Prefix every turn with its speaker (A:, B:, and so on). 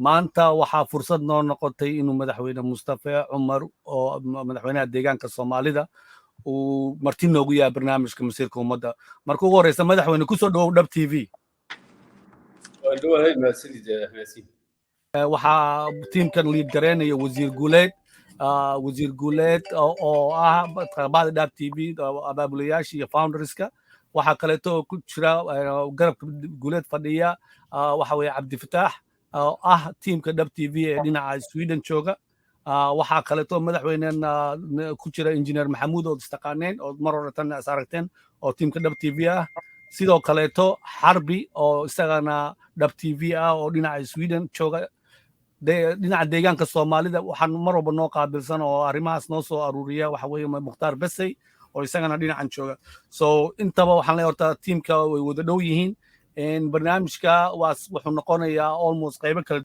A: maanta waxaa fursad noo noqotay inuu madaxweyne Mustafa Cumar oo madaxweynaha deegaanka Soomaalida uu marti noogu yahay barnaamijka masiirka ummadda marka ugu horeysa madaxweyne ku soo dhawow dhab TV waxaa tiimkan liid gareynaya wasiir guuleed oo ah qaybada dhab TV abaabulayaasha iyo founderska waxaa kaleeto ku jira garabka guuleed fadhiya waxa weeye Cabdifataax ah tiimka dhab TV ee dhinaca Sweden jooga waxaa kaleeto madaxweynen ku jira engineer Maxamuud oo istaqaaneen oo mar hore tan aragteen oo tiimka dhab TV ah sidoo kaleeto Xarbi oo isagana dhab TV ah oo dhinaca Sweden jooga dhinaca deegaanka Soomaalida waxaan mar walba noo qaabilsan oo arrimahaas noo soo aruuriya waxa weeye Mukhtaar Basay oo isagana dhinacan jooga so intaba waxaan leeyahay horta tiimka way wada dhow yihiin barnaamijka wuxuu noqonayaa almost qaybo kala